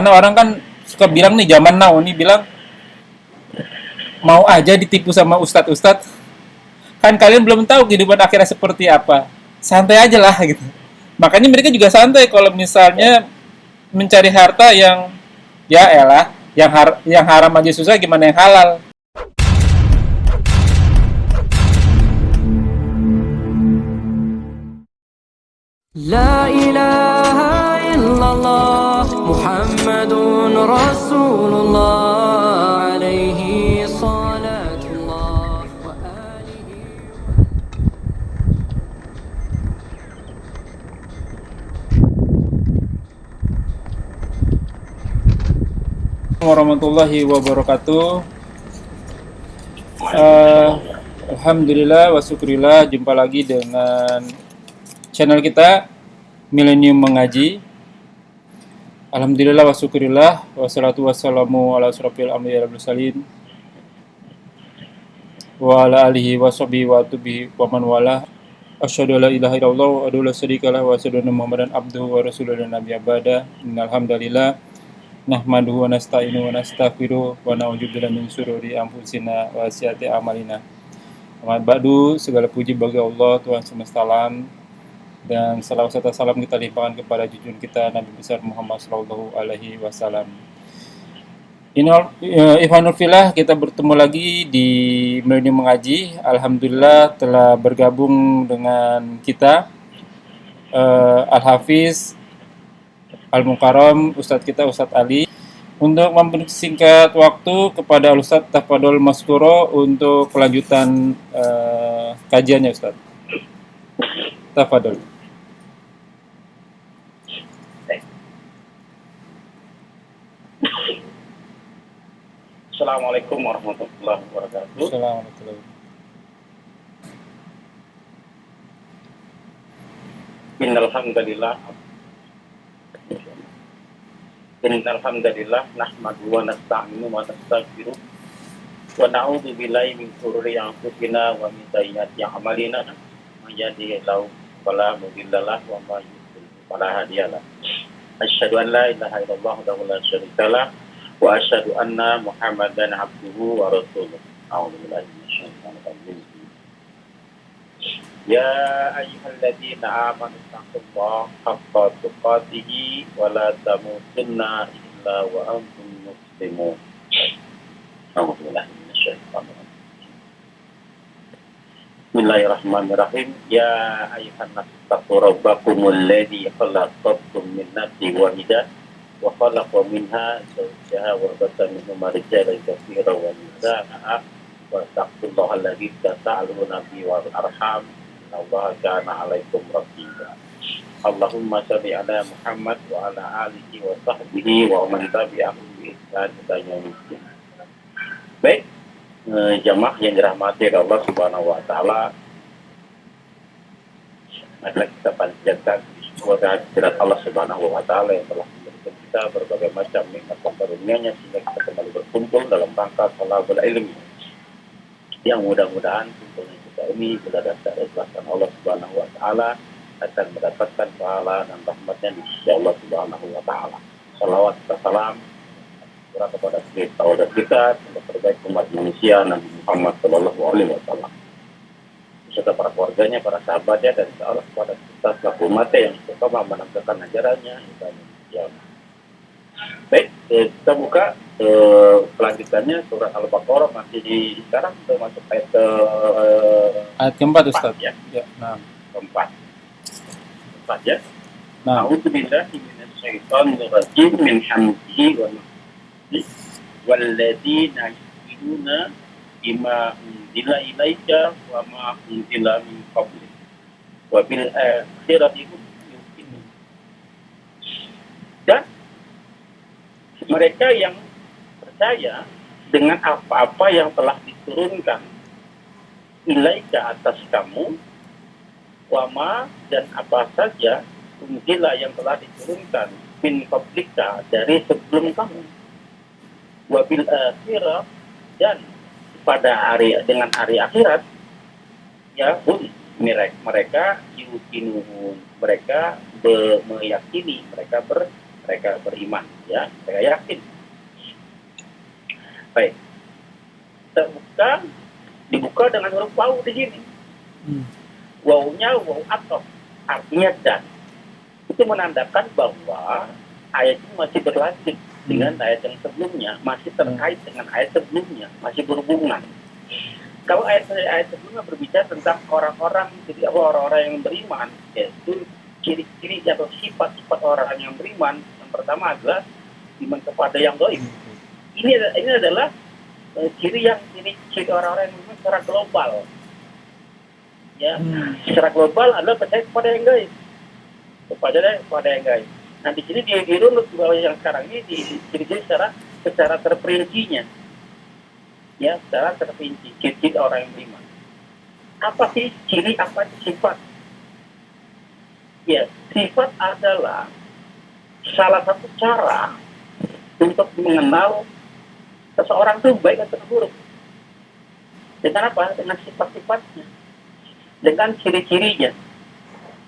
Karena orang kan suka bilang nih, zaman now nih bilang mau aja ditipu sama ustadz-ustadz. Kan kalian belum tahu kehidupan akhirnya seperti apa. Santai aja lah gitu. Makanya mereka juga santai kalau misalnya mencari harta yang ya elah, yang haram aja susah gimana yang halal. لا إله إلا الله محمد رسول الله عليه صلاة الله وآله. Warahmatullahi wabarakatuh. Eh, Alhamdulillah wa syukurillah, jumpa lagi dengan channel kita Milenium Mengaji. Alhamdulillah wa syukurillah, wassalatu wassalamu ala asrofil anbiya'i wal mursalin wa ala alihi wa sahbihi wa tubihi wa man wala. Asyhadu alla ilaha illallah wa la syarikalah wa asyhadu anna Muhammadan abduhu wa rasuluhu nabiyya ba'da. Innal hamdalillah nahmaduhu wa nasta'inu wa nastaghfiruh wa na'udzu billahi min syururi anfusina wa sayyiati a'malina. Amma ba'du, segala puji bagi Allah Tuhan semesta alam, dan salawat serta salam kita limpahkan kepada junjungan kita Nabi besar Muhammad sallallahu alaihi wasallam. Ikhwanul Fillah, kita bertemu lagi di Milenium Mengaji. Alhamdulillah telah bergabung dengan kita Al-Hafiz Al-Mukarram, Ustadz kita, Ustadz Ali, untuk mempersingkat waktu kepada Ustadz Tafadol Maskuro untuk kelanjutan kajiannya, Ustadz. Tafadol. Assalamualaikum warahmatullahi wabarakatuh. Assalamualaikum. Innal hamdalillah nahmaduhu wa nasta'inu wa nastaghfiruh wa na'udzu billahi min shururi anfusina wa min sayyiati a'malina. May yahdihillahu fala mudilla lahu wa may yudlil fala hadiya lahu. Asyhadu an la ilaha illallah wahdahu la syarika lahu wa asyhadu anna Muhammadan abduhu wa rasuluh. A'udzu billahi minasyaitonir rajim. Ya ayyuhalladzina amanu taqullaha haqqa tuqatih wa la tamutunna illa wa antum muslimun. A'udzu billahi minasyaitonir rajim. Bismillahirrahmanirrahim. Ya ayyuhan nasu taqu rabbakumul ladzi khalaqakum min nafsin wahidah wa khalaqa minha zawjaha wa batha minhuma rijalan katsiran wa nisaa'a wa taqullaha alladzi tasaaluna bihi wal arham innallaha kana 'alaikum raqiba. Allahumma shalli ala Muhammad wa ala alihi wa sahbihi wa man tabi'ahum bi ihsan ila yaumil. Baik, jamaah yang dirahmati oleh Allah Subhanahu wa taala, marilah kita panjatkan kehadirat Allah Subhanahu wa taala yang telah memberikan kita berbagai macam nikmat dan karunia-Nya sehingga kita kembali berkumpul dalam rangka thalabul ilmi, yang mudah-mudahan kumpulnya kita ini bila dasar ikhlasan Allah Subhanahu wa taala akan mendapatkan pahala dan rahmatnya di sisi Allah Subhanahu wa taala. Salawat dan salam kepada kita yang terbaik umat manusia Nabi Muhammad sallallahu alaihi wasallam, beserta para keluarganya, para sahabatnya, dan insya kepada kita selaku umatnya yang istiqomah menegakkan ajarannya hingga kiamat. Baik, kita buka kelanjutannya surat Al-Baqarah, masih di sekarang kita masuk Ayat keempat, Ustaz. ya. Ya, nah. Keempat ya. Nah, A'udzubillahi minasyaitonir rajim min hamdihi wa nafthihi walladzina yu'minuna bima unzila ilaika wa ma unzila min qablik wa bil akhirati hum yuqinun. Dan mereka yang percaya dengan apa-apa yang telah diturunkan ilaika atas kamu, wama dan apa saja unzila yang telah diturunkan min qablika dari sebelum kamu, wabil akhirah dan pada dengan hari akhirat, ya mereka yuqinun, mereka meyakini, mereka mereka beriman, ya, mereka yakin. Baik, dibuka dengan huruf waw di sini. Wawnya waw atau artinya dan. Itu menandakan bahwa ayat ini masih berlanjut dengan ayat yang sebelumnya, masih terkait dengan ayat sebelumnya, masih berhubungan. Kalau ayat sebelumnya berbicara tentang orang-orang, jadi orang-orang yang beriman, yaitu ciri-ciri atau sifat-sifat orang yang beriman. Yang pertama adalah iman kepada yang gaib. Ini adalah ciri orang-orang yang beriman secara global. Ya, secara global adalah percaya kepada yang gaib. Kepada yang gaib. Nah, di sini dirunut di bawah yang sekarang ini ciri-ciri secara terperincinya. Ya, secara terperinci ciri orang yang beriman. Apa sih ciri, apa sih sifat? Ya, sifat adalah salah satu cara untuk mengenal seseorang itu baik atau buruk. Dengan apa? Dengan sifat-sifatnya, dengan ciri-cirinya.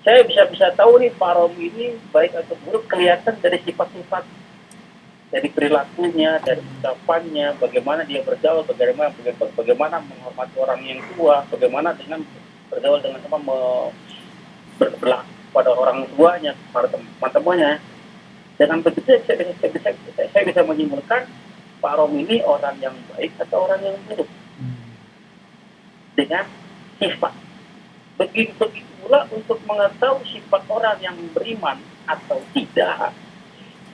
Saya bisa tahu nih Pak Romi ini baik atau buruk kelihatan dari sifat-sifat, dari perilakunya, dari ucapannya, bagaimana dia bergaul, bagaimana menghormati orang yang tua, bagaimana dengan bergaul dengan berlaku pada orang tuanya, pada teman-temannya. Dengan begitu saya bisa menyimpulkan Pak Romi ini orang yang baik atau orang yang buruk dengan sifat. Begitu pula untuk mengetahui sifat orang yang beriman atau tidak.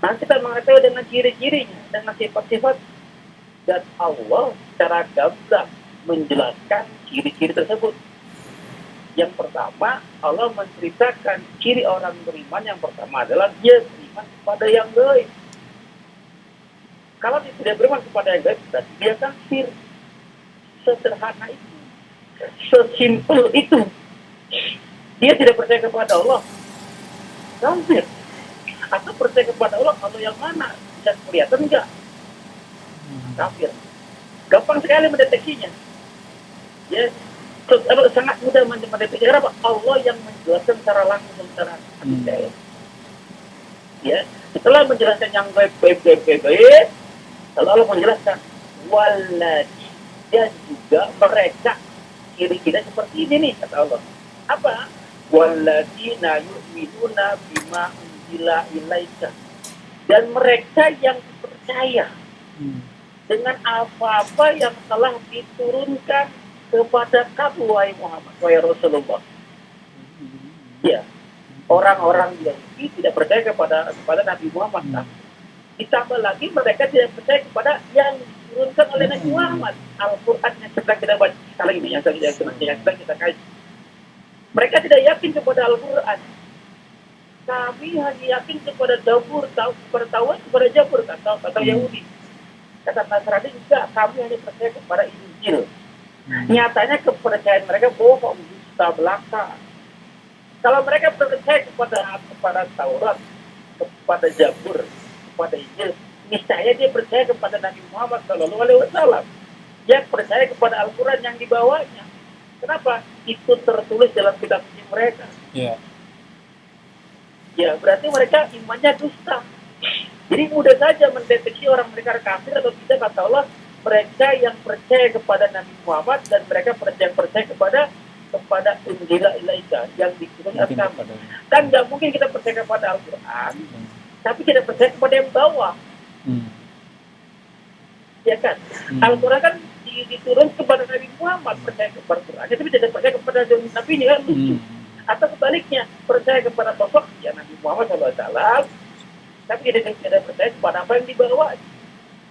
Nah, kita mengetahui dengan ciri-cirinya, dengan sifat-sifat, dan Allah secara gamblang menjelaskan ciri-ciri tersebut. Yang pertama, Allah menceritakan ciri orang beriman. Yang pertama adalah dia beriman kepada yang gaib. Kalau dia tidak beriman kepada yang gaib, berarti dia kafir. Sederhana itu, sesimpel itu. Dia tidak percaya kepada Allah, kafir. Atau percaya kepada Allah yang mana? Bisa kelihatan enggak? Kafir. Gampang sekali mendeteksinya. Ya, sangat mudah mendeteksi. Kenapa? Allah yang menjelaskan secara langsung, secara detail. Ya, setelah menjelaskan yang baik, lalu Allah menjelaskan waladi, dan juga mereka ciri-ciri seperti ini nih, kata Allah. Apa? Walladzina yu'minuna bima unzila ilaika. Dan mereka yang percaya dengan apa-apa yang telah diturunkan kepada kamu, wahai Muhammad, wahai Rasulullah. Ya, orang-orang Yahudi tidak percaya kepada Nabi Muhammad. Ditambah lagi mereka tidak percaya kepada yang diturunkan oleh Nabi Muhammad, Al-Quran yang sedang kita baca sekarang ini, yang sedang kita kaji. Mereka tidak yakin kepada Al-Quran. Kami hanya yakin kepada Zabur, kepada Taurat, kepada Zabur, kata Yahudi. Kata Nasrani juga, kami hanya percaya kepada Injil. Nyatanya kepercayaan mereka bohong, dusta belaka. Kalau mereka percaya kepada Taurat, kepada Zabur, kepada Injil, niscaya dia percaya kepada Nabi Muhammad SAW. Dia percaya kepada Al-Quran yang dibawanya. Kenapa? Itu tertulis dalam kitab suci mereka. Yeah. Ya, berarti mereka imannya dusta. Jadi mudah saja mendeteksi orang mereka kafir atau tidak, kata Allah. Mereka yang percaya kepada Nabi Muhammad dan mereka percaya kepada Injil ilaika yang diturunkan kami. Kan nggak mungkin kita percaya kepada Al-Quran, tapi kita percaya kepada yang bawah. Ya kan? Al-Quran kan diturun kepada Nabi Muhammad, percaya kepada Quran, tapi tidak percaya kepada Nabi ini kan lucu. Atau sebaliknya, percaya kepada sosok ya Nabi Muhammad SAW, tapi tidak percaya kepada apa yang dibawa.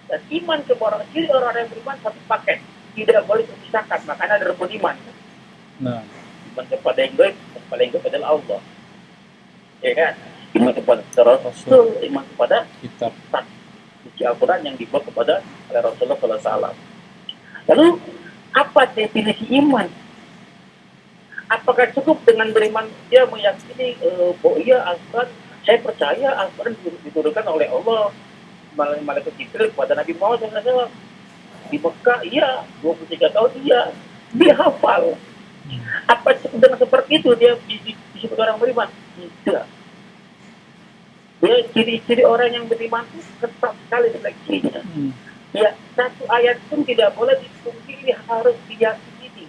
Dan iman kepada ciri orang yang beriman satu paket, tidak boleh dipisahkan. Makanya ada rukun iman. Nah, Iman kepada yang gaib, yang gaib adalah Allah. Ya kan? Iman kepada Rasul, iman kepada kitab suci Al-Quran yang dibawa kepada oleh Rasulullah SAW. Lalu, apa definisi iman? Apakah cukup dengan beriman dia meyakini bahwa iya Al-Quran, saya percaya Al-Quran diturunkan oleh Allah melalui malaikat Jibril kepada Nabi Muhammad SAW. Di Mekah, iya, 23 tahun, iya, dia hafal. Apa cukup dengan seperti itu dia disebut orang beriman? Tidak. Ya, ciri-ciri orang yang beriman itu ketat sekali seleksinya. Ya, satu ayat pun tidak boleh dipungkiri, harus diyakini.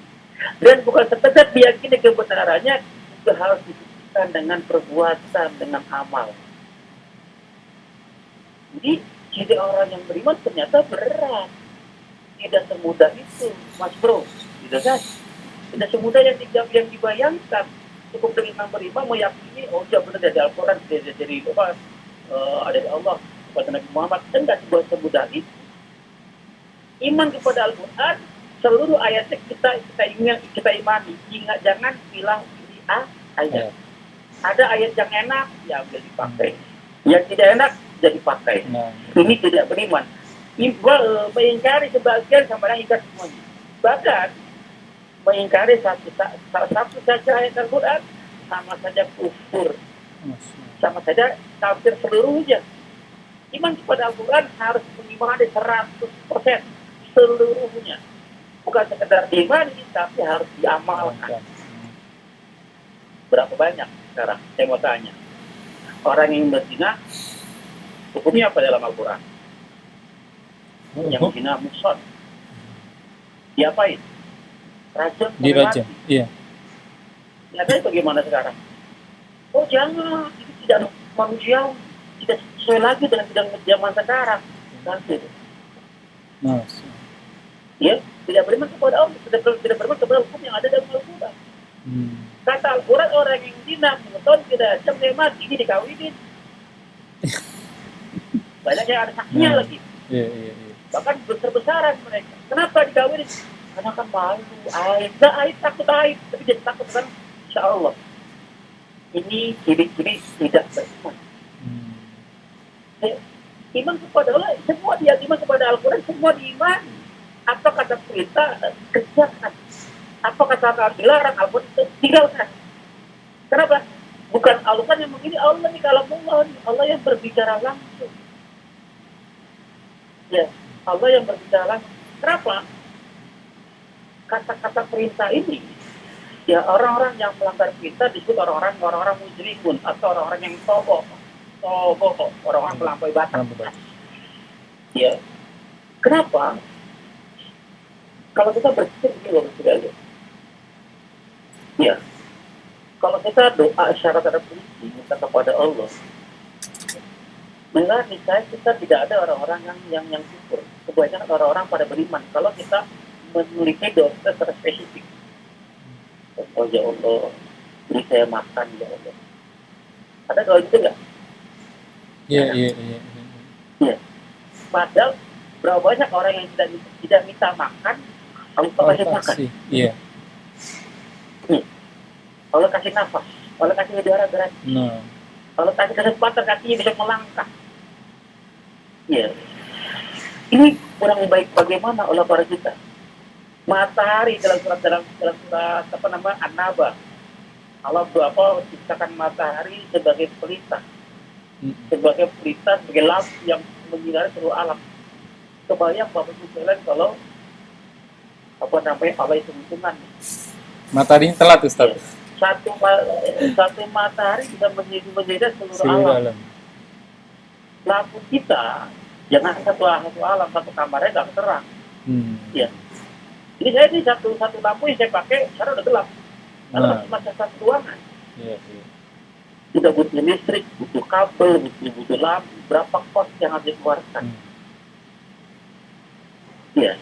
Dan bukan sekedar diyakini kebenarannya, juga harus dibuktikan dengan perbuatan, dengan amal. Jadi, ciri orang yang beriman ternyata berat. Tidak semudah itu, Mas Bro. Tidak semudah yang dibayangkan. Cukup dengan beriman, meyakini, oh ya benar dari Al-Quran, dari dari Allah, kepada Nabi Muhammad. Tidak semudah itu. Iman kepada Al-Quran, seluruh ayatnya kita imani. Jangan bilang ini ayat. Ada ayat yang enak, ya boleh dipakai. Yang tidak enak, jadi pakai. Ini tidak beriman. Mengingkari sebagian sama dengan ingkar semuanya. Bahkan mengingkari salah satu saja ayat Al-Quran sama saja kufur, sama saja kafir seluruhnya. Iman kepada Al-Quran harus mengimani 100% seluruhnya, bukan sekedar diimani tapi harus diamalkan. Berapa banyak sekarang saya mau tanya orang yang berzina, hukumnya apa dalam Al-Quran? Yang zina muhsan diapain? Rajam, dirajam. Iya. Nyatanya bagaimana sekarang? Oh jangan, itu tidak manusia, tidak sesuai lagi dengan zaman sekarang. Nanti, ya, tidak beriman kepada Allah, tidak beriman kepada hukum yang ada dalam Al-Quran. Kata Al-Quran, orang yang zina, menonton tidak dia mati, ini dikawinin. Banyak yang ada saksinya lagi. Iya. Bahkan besar-besaran mereka. Kenapa dikawinin? Karena kan malu, aib. Takut aib. Tapi dia takut kan, insya Allah. Ini ciri-ciri tidak beriman. Iman kepada Allah, semua dia iman kepada Al-Quran, semua diiman. Apa kata perintah, kerjakan. Apa kata dilarang, Al-Quran tinggalkan. Kenapa? Bukan Allah kan yang begini, Allah ini kalau Allah yang berbicara langsung. Ya, Allah yang berbicara langsung. Kenapa? Kata-kata perintah ini, ya orang-orang yang melanggar perintah disebut orang-orang mujrimun atau orang-orang yang togoh, orang-orang melampaui batas. Ya, kenapa? Kalau kita berpikir begini, ya, kalau kita doa syarat terpuji minta kepada Allah, maka saya kita tidak ada orang-orang yang syukur. Kebanyakan orang-orang pada beriman. Kalau kita memiliki doa secara spesifik, oh ya Allah, beri saya makan ya Allah. Ada doa itu nggak? Iya. Padahal berapa banyak orang yang tidak minta makan, Allah kasih makan. Iya. Allah kasih nafas, Allah kasih udara gratis. Allah kasih kesempatan kakinya bisa melangkah. Iya. Ini kurang baik bagaimana Allah para kita. Matahari dalam surat apa nama An-Naba. Allah ciptakan matahari sebagai pelita. Sebagai lampu yang menyinari seluruh alam. Kebayang Bapak Ibu sekalian kalau Allah itu hitungan. Matahari telat Ustaz. Satu matahari bisa menyinari seluruh alam. Lampu kita jangan satu alam, satu kamarnya nggak terang. Ya. Jadi saya ini satu lampu yang saya pakai sekarang udah gelap. Karena masih satu ruangan. Iya. Kita butuh listrik, butuh kabel, butuh lampu, berapa kos yang harus dikeluarkan. Ya.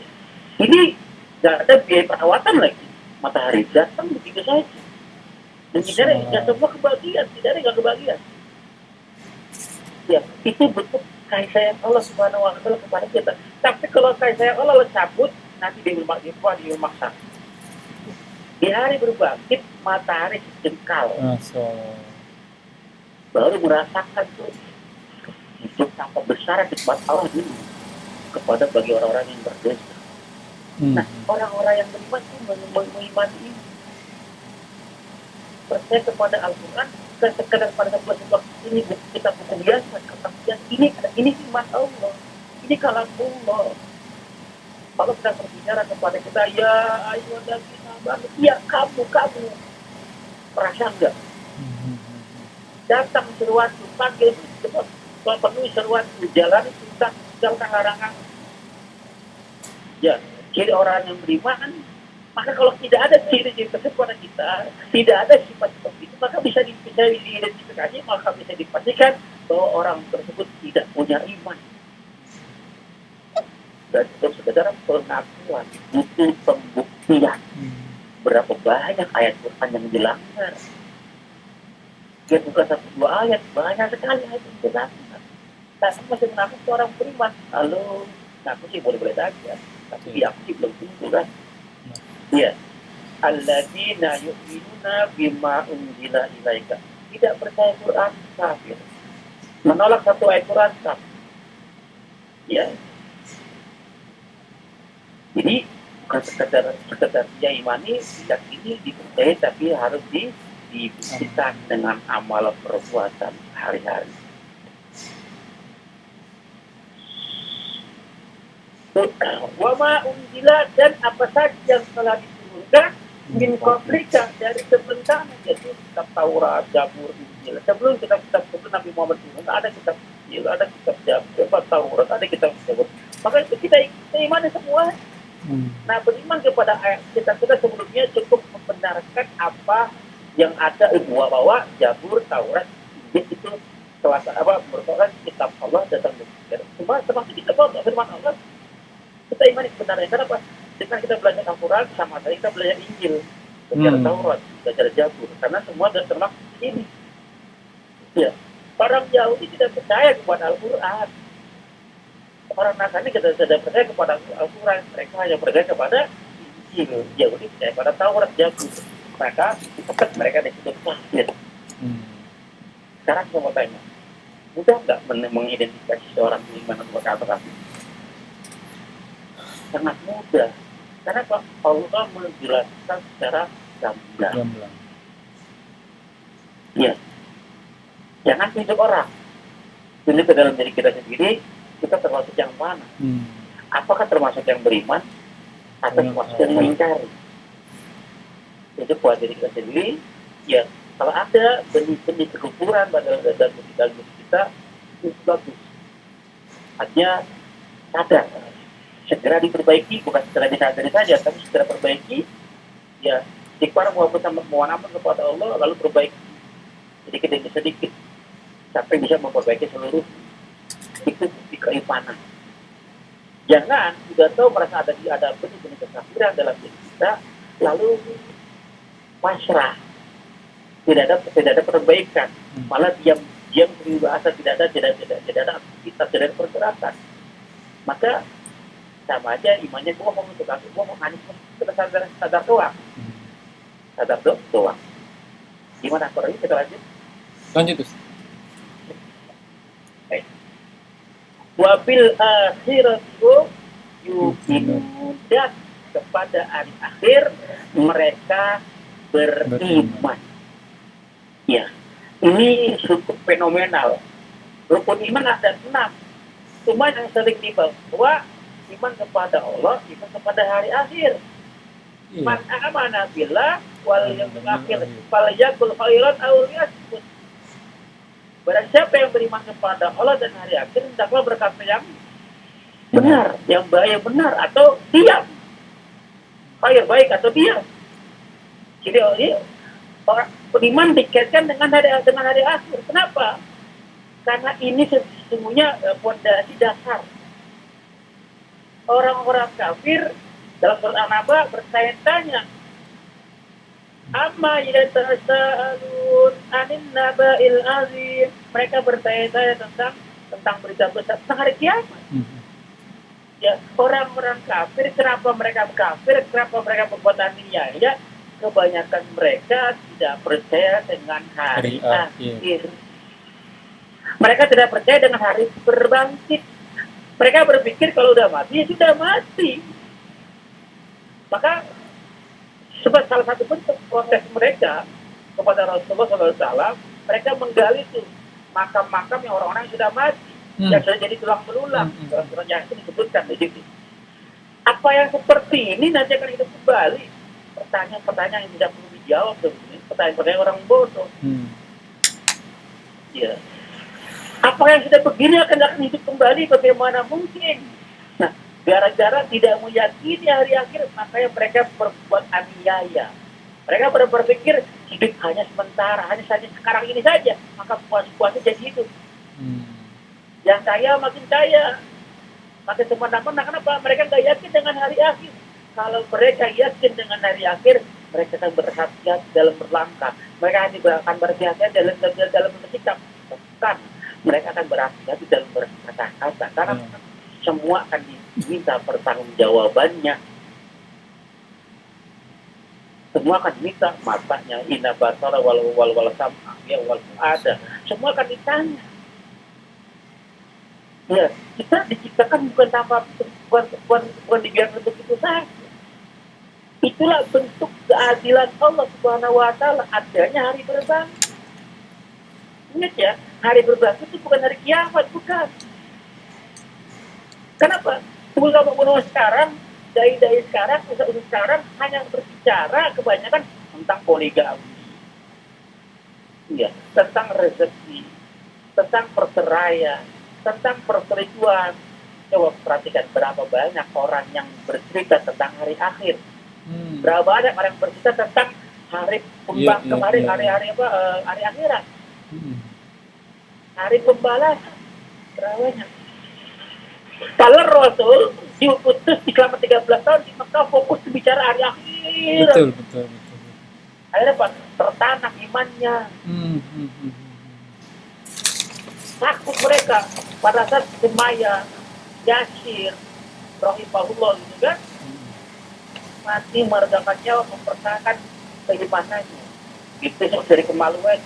Ini nggak ada biaya perawatan lagi. Matahari datang begitu saja. Dan tidak ada semua kebahagiaan, tidak ada nggak kebahagiaan. Ya, itu bentuk kasih sayang Allah Subhanahu wa Ta'ala kepada kita. Tapi kalau kasih sayang Allah cabut, nanti dimaksa. Di hari berbangkit, matahari sejengkal. Baru merasakan tuh hidup tanpa besar nikmat Allah ini kepada bagi orang-orang yang berdosa. Nah, orang-orang yang beriman itu mengimani ini. Percaya kepada Al-Quran, sekedar pada sebuah ini kita bukan biasa, ini iman Allah, ini kalam Allah. Kalau kita berbicara kepada kita, ya ayo kita banget, ya kamu, perasaan enggak? datang seruan, panggil, penuhi seruan, jalani perintah, tinggalkan larangan. Ya, ciri orang yang beriman. Maka kalau tidak ada ciri-ciri tersebut pada kita, tidak ada sifat seperti itu, maka bisa diidentifikasi, maka bisa dipastikan bahwa orang tersebut tidak punya iman. Dan itu sekedar pengakuan, butuh pembuktian. Berapa banyak ayat Quran yang dilanggar? Dia bukan satu dua ayat, banyak sekali ayat yang dilanggar. Tapi masih mengaku seorang beriman. Halo, aku sih boleh-boleh saja, tapi aku sih belum tentu kan. Ya, alladzina yu'minuna bima unzila ilaika. Tidak percaya Quran, kafir. Menolak satu ayat Quran, kafir. Ya. Jadi bukan sekedar dia imani, tidak ini dipercaya, tapi harus dibuktikan dengan amal perbuatan hari-hari. Wama unzila, dan apa saja yang telah diturunkan min qablika, dari sebelumnya, yaitu kitab Taurat, Zabur, Injil. Sebelum kitab-kitab itu Nabi Muhammad turun, ada kitab Injil, ada kitab Zabur, Taurat, ada kitab Zabur. Maka itu kita imani semua. Nah, beriman kepada ayat kita sebelumnya cukup membenarkan apa yang ada bahwa Zabur, Taurat, Injil itu merupakan kitab Allah datang dari semua termasuk kitab Allah, firman Allah. Kita imani kebenarannya. Kenapa? Dengan kita belajar Al-Quran, sama tadi kita belajar Injil, belajar Taurat, belajar Zabur, karena semua sudah termasuk ini. Ya, orang Yahudi tidak percaya kepada Al-Quran. Orang Nasrani tidak percaya kepada Al-Quran, mereka hanya percaya kepada Injil. Yahudi percaya kepada Taurat, Zabur. Maka mereka disebut kafir. Sekarang saya mau tanya, mudah nggak mengidentifikasi seorang beriman atau kafir? Sangat mudah. Karena Allah menjelaskan secara gamblang. Ya, jangan tunjuk orang, tunjuk ke dalam diri kita sendiri. Kita termasuk yang mana? Apakah termasuk yang beriman atau termasuk yang mengingkari? Itu buat diri kita sendiri. Ya, kalau ada benih-benih kekufuran dalam diri kita, itu bagus. Artinya sadar, segera diperbaiki, bukan segera disadari saja, tapi segera perbaiki. Ya, istighfar, mohon ampun kepada Allah, lalu perbaiki sedikit demi sedikit sampai bisa memperbaiki seluruh. Itu bukti keimanan. Jangan sudah tahu merasa ada benih-benih kekafiran dalam diri kita, lalu pasrah, tidak ada perbaikan, malah diam berasa, tidak ada aktivitas, tidak ada pergerakan. Maka sama aja imannya bohong untuk aku, bohong hanya sadar doang. Sadar doang. Gimana kalau ini kita lanjut? Lanjut, Ustaz. Wabil akhiratu yuqinun, dan kepada hari akhir mereka beriman. Ya, ini cukup fenomenal. Rukun iman ada 6. Cuma yang sering dibawa iman kepada Allah, iman kepada hari akhir. Man amana billah wal yaumil akhir falyakul khairan aw liyasmut. Barang siapa yang beriman kepada Allah dan hari akhir, hendaklah berkata yang benar, yang baik benar, atau diam. Khair baik atau diam. Jadi orang beriman dikaitkan dengan hari akhir. Kenapa? Karena ini sesungguhnya fondasi dasar. Orang-orang kafir dalam surat An-Naba bertanya-tanya, amma yatasaalun anin naba'il azim. Mereka bertanya-tanya tentang berita besar, tentang hari kiamat. Ya, orang-orang kafir, kenapa mereka kafir? Kenapa mereka berbuat aniaya? Kebanyakan mereka tidak percaya dengan hari akhir. Mereka tidak percaya dengan hari berbangkit. Mereka berpikir kalau udah mati, ya sudah mati. Maka sebab salah satu bentuk protes mereka kepada Rasulullah SAW, mereka menggali tuh makam-makam yang orang-orang yang sudah mati, yang sudah jadi tulang belulang. Dalam surat Yasin disebutkan di situ. Apa yang seperti ini nanti akan hidup kembali? Pertanyaan-pertanyaan yang tidak perlu dijawab, pertanyaan-pertanyaan orang bodoh. Ya. Apa yang sudah begini akan hidup kembali, bagaimana mungkin? Nah, gara-gara tidak meyakini hari akhir, makanya mereka berbuat aniaya. Mereka berpikir hidup hanya sementara, hanya saja sekarang ini saja, maka puas-puasnya jadi hidup. Yang kaya makin kaya, makin semena-mena. Kenapa? Mereka nggak yakin dengan hari akhir. Kalau mereka yakin dengan hari akhir, mereka akan berhati-hati dalam berlangkah. Mereka akan berhati-hati dalam bersikap. Bukan, mereka akan berhati-hati dalam berkata-kata. Karena semua akan diminta pertanggungjawabannya. Semua akan diminta matanya, inna basara wal sam'a wal fu'ada. Semua akan ditanya. Ya, kita diciptakan bukan tanpa bukan dibiarkan begitu saja. Itulah bentuk keadilan Allah Subhanahu wa taala, adanya hari berbangkit. Ingat ya, hari berbangkit itu bukan hari kiamat, bukan. Kenapa? Ulama sekarang, dai-dai sekarang, usaha sekarang hanya berbicara kebanyakan tentang poligami. Ya, tentang rezeki, tentang perceraian, tentang perselingkuhan. Coba perhatikan berapa banyak orang yang bercerita tentang hari akhir. Berapa banyak orang yang bercerita tentang hari kemarin, hari akhirat. Hari pembalasan. Berapa banyak. Kalau Rasul diutus selama 13 tahun di Mekah fokus bicara hari akhirat. Betul. Akhirnya Pak, tertanam imannya. Takut mereka pada saat Sumayyah, Yasir, rahimahullah gitu kan, mati meredakan nyawa, mempertahankan kehidupannya. Itu dari kemaluan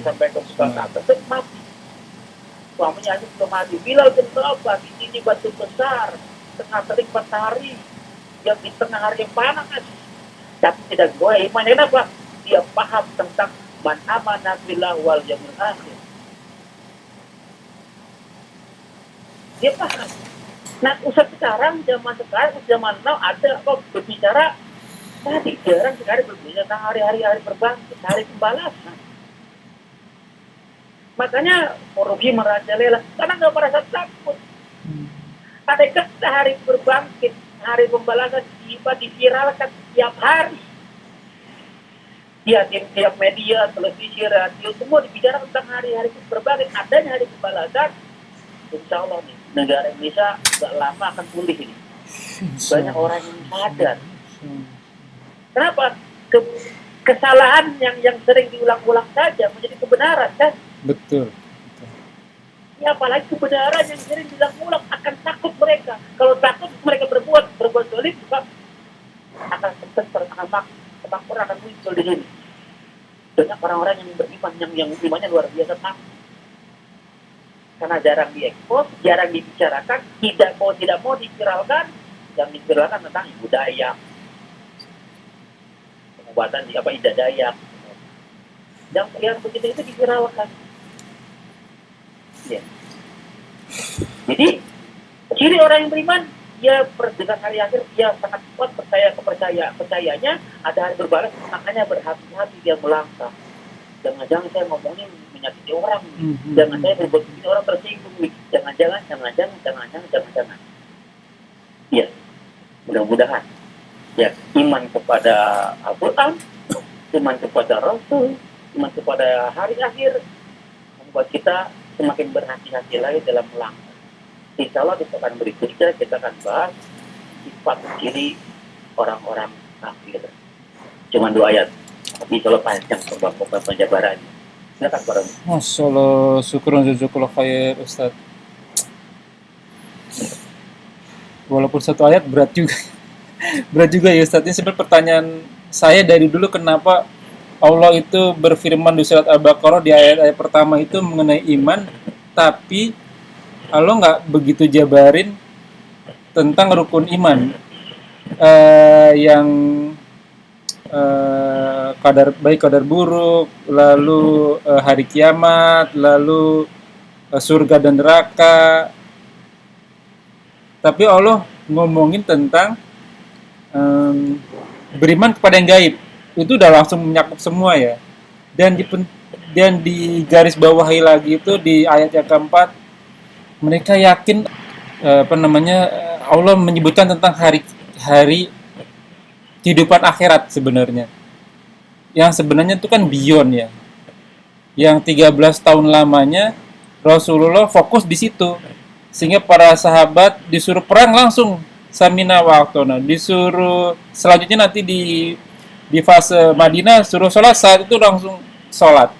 sampai ke suka tersebut mati. Suaminya itu belum mati. Bilal bin Rabah di sini batu besar, tengah terik matahari, yang di tengah hari yang panas. Tapi tidak goyah imannya. Kenapa? Dia paham tentang man amana billah wal yaumil akhir. Dia paham. Nah, usah sekarang, zaman now ada kok berbicara tadi jarang sekali berbicara tentang hari berbangkit, hari pembalasan. Makanya Ruhi merajalela karena nggak merasa takut. Ada hari berbangkit, hari pembalasan tiba diviralkan setiap hari. Ya, tiap media, televisi, radio, semua dibicarakan tentang hari berbangkit, adanya hari pembalasan. Insya Allah nih, negara Indonesia gak lama akan pulih ini. Banyak orang yang sadar. Kenapa? Kesalahan yang sering diulang-ulang saja menjadi kebenaran kan? Betul. Ya, apalagi kebenaran yang sering diulang-ulang akan takut mereka. Kalau takut mereka berbuat zalim, akan kemakmuran akan muncul di sini. Banyak orang-orang yang beriman yang imannya luar biasa takut. Karena jarang diekspos, jarang dibicarakan, tidak mau diviralkan, yang diviralkan tentang ibu Dayak, pengobatan Ida Dayak, yang begitu itu diviralkan. Ya. Jadi ciri orang yang beriman, dia dengan hari akhir dia sangat kuat percayanya ada hari berbalas, makanya berhati-hati dia melangkah. Jangan-jangan saya ngomongin menyakiti orang, jangan saya berbuat begini orang tersinggung, jangan-jangan. Ya, mudah-mudahan ya iman kepada Al-Quran, iman kepada Rasul, iman kepada hari akhir membuat kita semakin berhati-hati lagi dalam melangkah. Insya Allah di pekan berikutnya kita akan bahas sifat ciri orang-orang kafir. Cuma 2 ayat. Tapi kalau panjang penjabarannya. Silakan Pak. Masya Allah, syukuran jazakallah khair Ustaz. Walaupun 1 ayat berat juga. Berat juga ya Ustaz. Ini sebenarnya pertanyaan saya dari dulu, kenapa Allah itu berfirman di surat Al-Baqarah di ayat-ayat pertama itu mengenai iman, tapi Allah nggak begitu jabarin tentang rukun iman yang kadar baik, kadar buruk, lalu hari kiamat, lalu surga dan neraka. Tapi Allah ngomongin tentang beriman kepada yang gaib. Itu udah langsung menyakup semua ya. Dan dan di garis bawahi lagi itu di ayat yang keempat, mereka yakin Allah menyebutkan tentang hari kehidupan akhirat sebenarnya. Yang sebenarnya itu kan beyond ya. Yang 13 tahun lamanya Rasulullah fokus di situ. Sehingga para sahabat disuruh perang langsung samina wa atona. Disuruh selanjutnya nanti di fase Madinah suruh sholat, saat itu langsung sholat.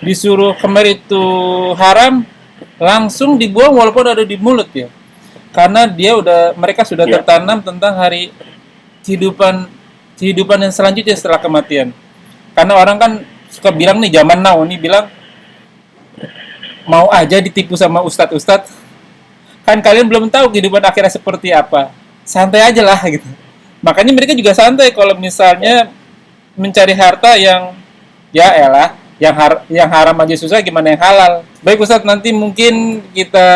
Disuruh kemari itu haram, langsung dibuang walaupun ada di mulut ya. Karena mereka sudah tertanam tentang hari kehidupan yang selanjutnya setelah kematian. Karena orang kan suka bilang nih, zaman now nih bilang mau aja ditipu sama ustadz-ustadz. Kan kalian belum tahu kehidupan akhirat seperti apa. Santai aja lah gitu. Makanya mereka juga santai kalau misalnya mencari harta yang ya elah, yang haram aja susah, gimana yang halal. Baik Ustadz, nanti mungkin kita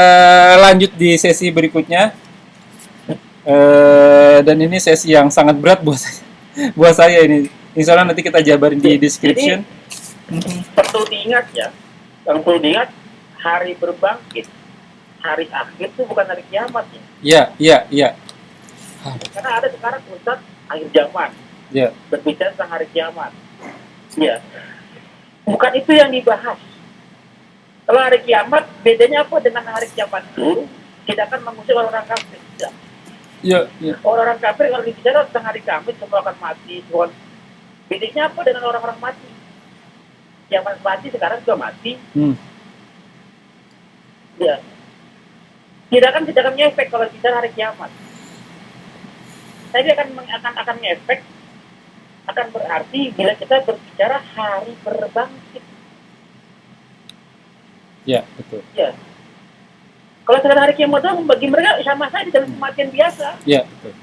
lanjut di sesi berikutnya. Dan ini sesi yang sangat berat buat saya ini. Insya Allah nanti kita jabarin di description. Jadi, perlu diingat ya, yang perlu diingat, hari berbangkit, hari akhir itu bukan hari kiamat ya. Iya. Karena ada sekarang Ustaz akhir zaman. Iya. Berbicara tentang hari kiamat. Ya. Bukan itu yang dibahas. Kalau hari kiamat, bedanya apa dengan hari kiamat itu? Kita akan mengusir orang kafir. Tidak. Iya. Orang kafir kalau bicara tentang hari kiamat, semua akan mati. Bedanya apa dengan orang-orang mati? Yang mati sekarang juga mati. Ya. Tidak akan ngefek kalau bicara hari kiamat. Tapi akan ngefek, akan berarti bila kita berbicara hari berbangkit. Ya, betul. Ya. Kalau sekarang hari kiamat itu bagi mereka sama saja dengan kematian biasa. Ya, betul.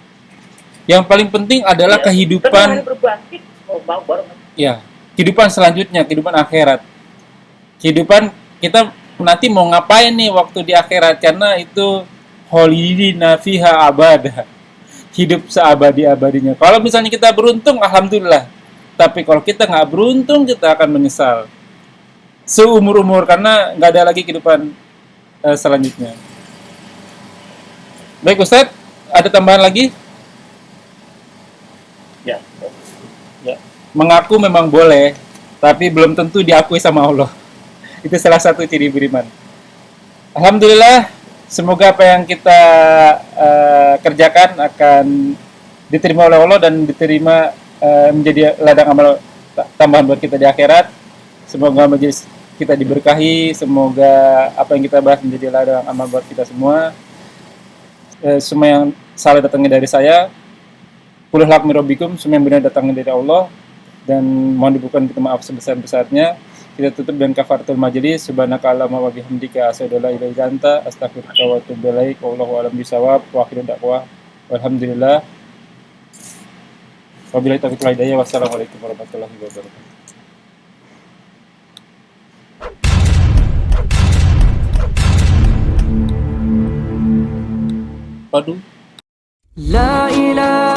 Yang paling penting adalah kehidupan. Hari berbangkit, baru. Ya, kehidupan selanjutnya, kehidupan akhirat. Kehidupan kita nanti mau ngapain nih waktu di akhirat, karena itu khalidina fiha abada. Hidup seabadi-abadinya. Kalau misalnya kita beruntung, alhamdulillah. Tapi kalau kita nggak beruntung, kita akan menyesal seumur-umur, karena nggak ada lagi kehidupan selanjutnya. Baik Ustadz, ada tambahan lagi? Ya. Mengaku memang boleh, tapi belum tentu diakui sama Allah. Itu salah satu ciri beriman. Alhamdulillah, semoga apa yang kita kerjakan akan diterima oleh Allah dan diterima menjadi ladang amal tambahan buat kita di akhirat. Semoga majelis kita diberkahi, semoga apa yang kita bahas menjadi ladang amal buat kita semua. Semua yang salah datangnya dari saya, qul haq min rabbikum, semua yang benar datangnya dari Allah, dan mohon diberikan kita maaf sebesar-besarnya. Kita tutup dengan kafaratul majelis. Subhanakallahumma wa bihamdika asyhadu an la ilaha illa anta astaghfiruka wa atubu ilaik. Wallahu a'lam bishawab. Wa akhiru da'wah walhamdulillah. Wabillahi taufiq wal hidayah. Wassalamualaikum warahmatullahi wabarakatuh. Padu. La ilaha